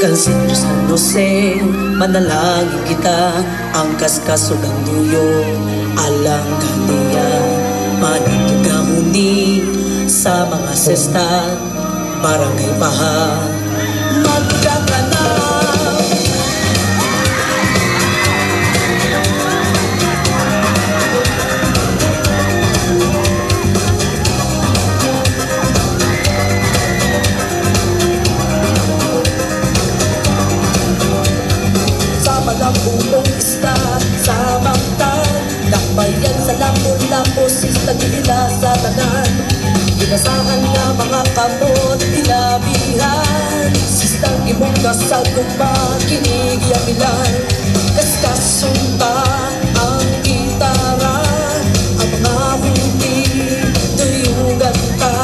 Kansin San Jose, manalangin kita, ang kaskas ng duyo, alang kaniya, manitugahuni sa mga sesta, barangay paha, magkakana. Buong isla sa mangtang, nakbayan sa lapos-lapos, istagila sa tanan. Ginasahan nga mga kamot, ilabihan, sistang imong kasagumpa, kinigyamilan. Kaskasunta ang gitara, ang mga huti, tuyugan ta.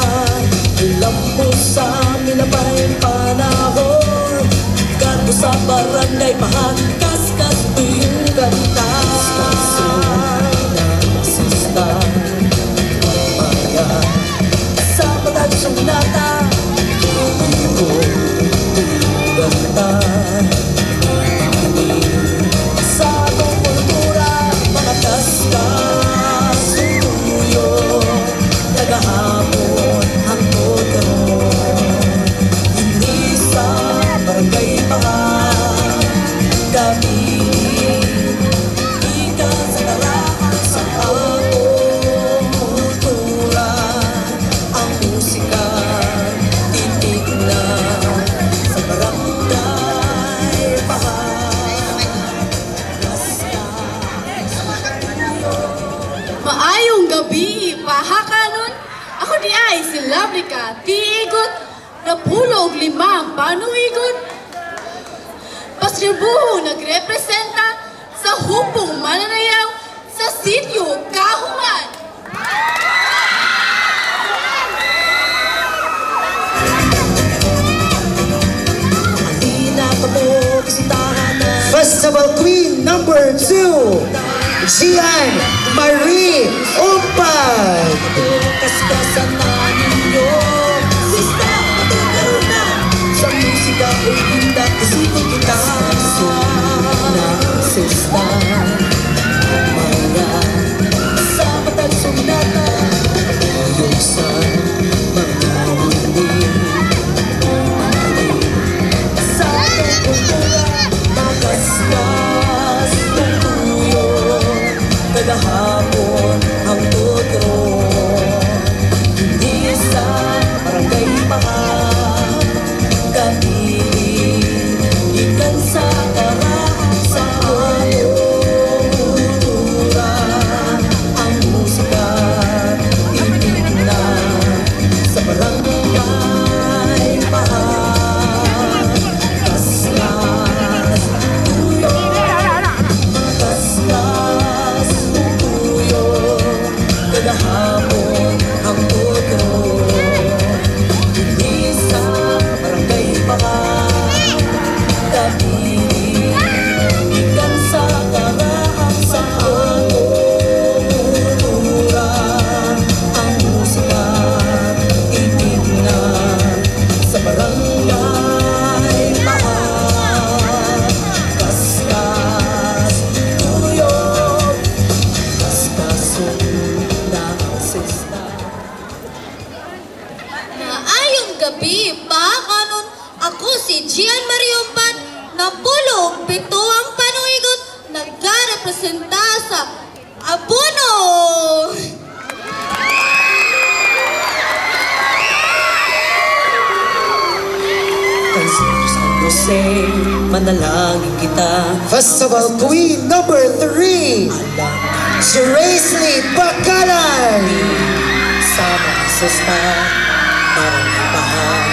Lampos sa minabay panahon, gato sa barangay mahal. Tuyong ganda sista maya sa patansong nata tuyong ganda sa atong kultura mga kaskas tuyo nagahapon ang kodron hindi sa barangay mahal kami. Pahakanon, ako di ay si Labrika, tiigot, napulog limang panuigot. Pasribuho nagrepresenta sa hupong mananayaw sa sityo Kahungan. Festival Queen number 2, Gian Marie Umpad. Kaskasan na ninyo, sista matukaruna, sa musika ko'y hinda, isipin kita. Na sista maya, sa patansong nata, yung sa mga huli. Sa atong kultura, makaskas ng tuyo, kagahapon ang tutron. Hindi sa barangay mahal, kami ikan sa karaan sa atong kultura. Ang musika titig na sa barangay mahal. Kaskas tuyo, kaskas tuyo, kagahapon ang tutron. Hindi sa barangay mahal, kami ikan sa karaan sa atong kultura. Ang musika titig na sa barangay mahal. Kaskas tuyo, kaskasun na sista. Maayong gabi, pahakanon, ako si Gian Marie Umpad, napulog, pito ang panuigot, nagrepresenta sa Abono. Kansin San Jose, manalangin kita, Festival Queen number 3, alang Seriously Bakalan. sa mga sesta, barangay bahal.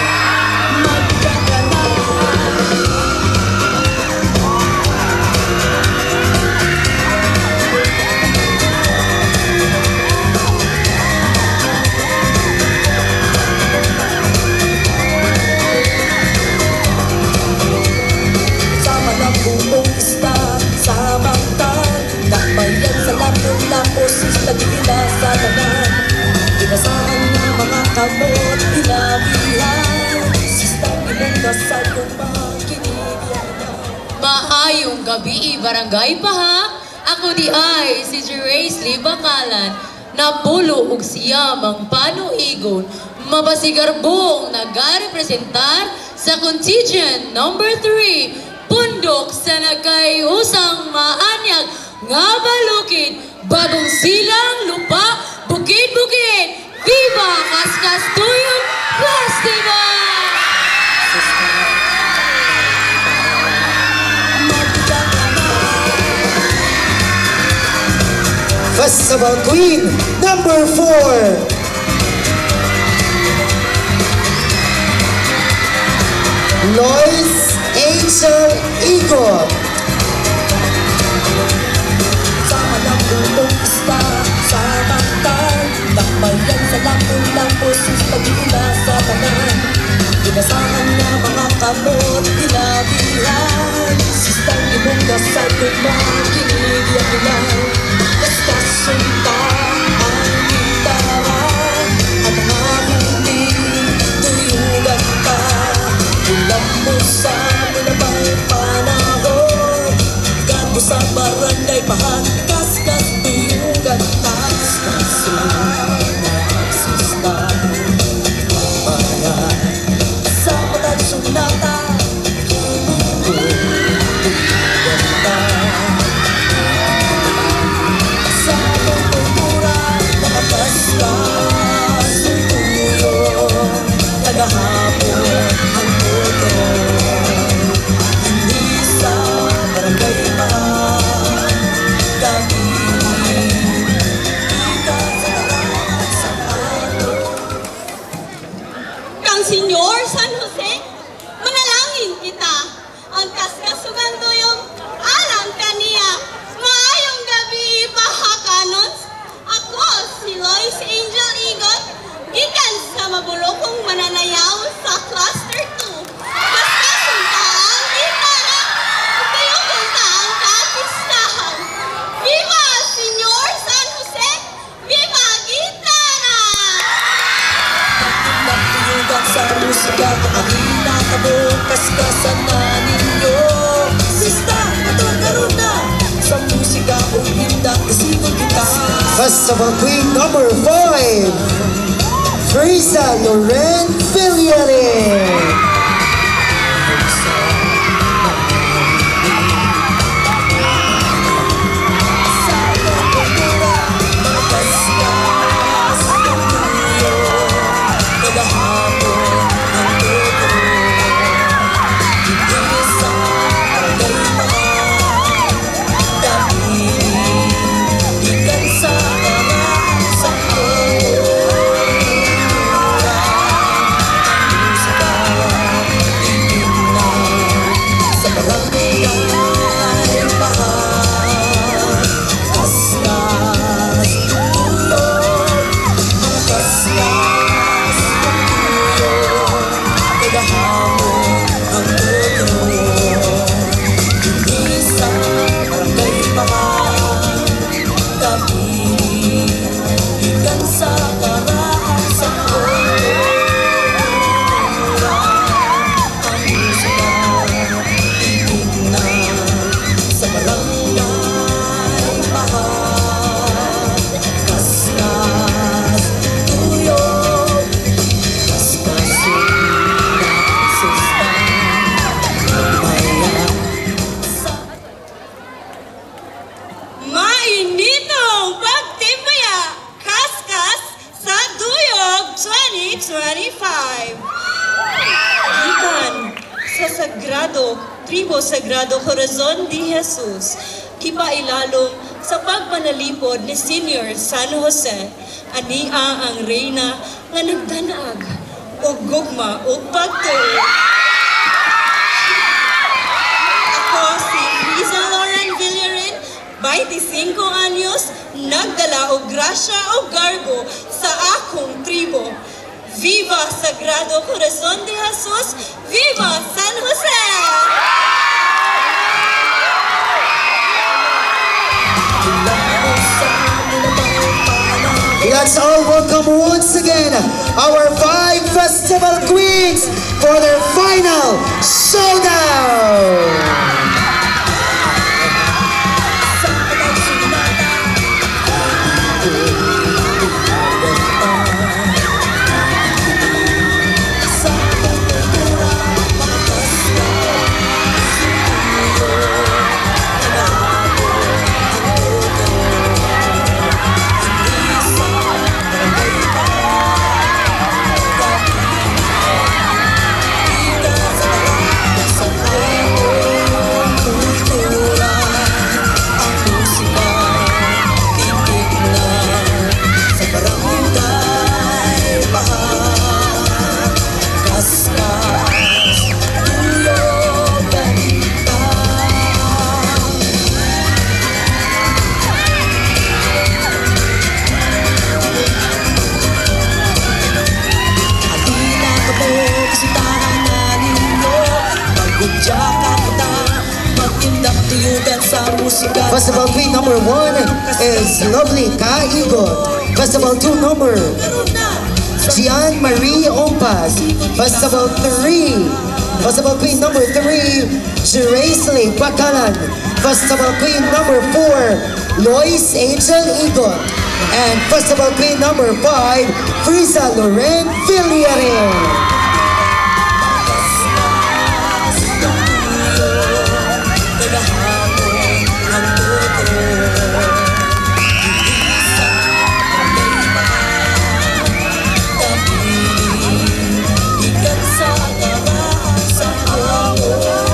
Sama ng buong isla sa mangtang, nakbayan sa lapos-lapos, istagila sa tanan. Ginasahan ng mga kamot, ilabihan, sistang imong kasal kung makinig. Maayong gabi, Barangay Paha. Ako di ay si Jerace Lee Bakalan. Napulo og siyam ang panuigon. Mabasigarbong nagarepresentar sa contingent number 3. Pundok sa nagkayusang maanyag nga balukid. Bagong silang lupa, bukid-bukid. Viva Kaskas Tuyong Festival! Festival Queen number 4. Lois Angel Igot. Sama ng buong ista, sa bangtan Takbayan sa lampong-lampos, pag-iula sa tanan Inasahan na mga kamot, pinabihan Sistang ibong dasal kung makinig yan Basta sunta ang gitara At mga huling tuyugan ka Ulam mo sa minabay panahon Gago sa barangay pahan Kaskas tuyugan Kaskas sista Bayan Sa matang sunata Sa kultura Mga kaskas tuyo Nagahapon ang mundo Hindi sa barangay pahan Kang Senyor San Jose, manalangin kita. Ang kaskasugan tuyong alam kaniya. Maayong gabi, Pahakanon. Ako si Lois Angel Igot, gikan sa mabulokong mananayaw sa Cluster 2. Kaskasunta ang gitara, tuyong kunta ang kapistahan. Viva Senyor San Jose! Viva Gitara! Nagtiyugan sa musika Aking nakabong kaskasan na ninyo Sista, matulgaroon na Sa musika o hindang isigon kita Festival Queen number 5. Frieza Loren Villarin. Sa kultura, mga kaskas tuyo Nagahapon ang tuto Hindi sa barangay pahan Dahil ikan sa karaan sa kultura Ang musika titignan sa barangay pahan Kaskas tuyo Mga kaskas tuyo Nagahapon ang tuto Hindi sa barangay pahan Dahil ikan sa karaan sa kultura Ang musika titignan sa barangay pahan Kaskas tuyo Kaskas sista Bayan Mainitong pagtimbaya, Kaskas sa Duyog 2025. Gikan sa Tribo Sagrado Corazon de Jesus, kipailalom sa pagpanalipod ni Senior San Jose, ania ang reyna nga nagdanag o gugma o pagtuo. Ako si Frieza Loren Villarin, 25 anyos, nagdala og grasya o garbo sa akong tribo. Viva Sagrado Corazon de Jesus! Viva San Jose! Let's all welcome once again our 5 festival queens for their final showdown. Festival Queen number 1 is lovely Kaigon. Festival 2 number Gian Marie Ompas. Festival 3. Festival Queen number 3 Jeraisley Bakalan. Festival Queen number 4 Lois Angel Igon. And Festival Queen number 5 Friza Loren Villarin.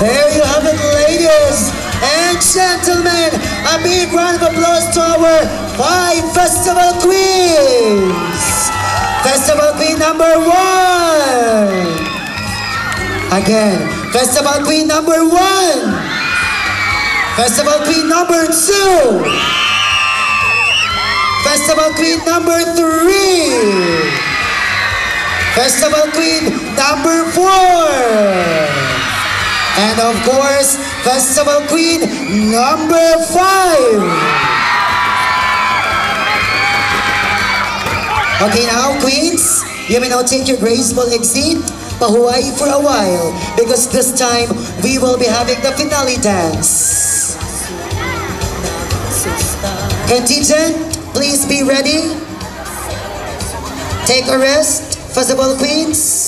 There you have it, ladies and gentlemen. A big round of applause to our 5 Festival Queens. Festival Queen number 1. Again, Festival Queen number 1. Festival Queen number 2. Festival Queen number 3. Festival Queen number 4. And of course, Festival Queen number 5. Okay now, Queens, you may now take your graceful exit, pahuay for a while, because this time we will be having the finale dance. Contingent, please be ready. Take a rest, Festival Queens.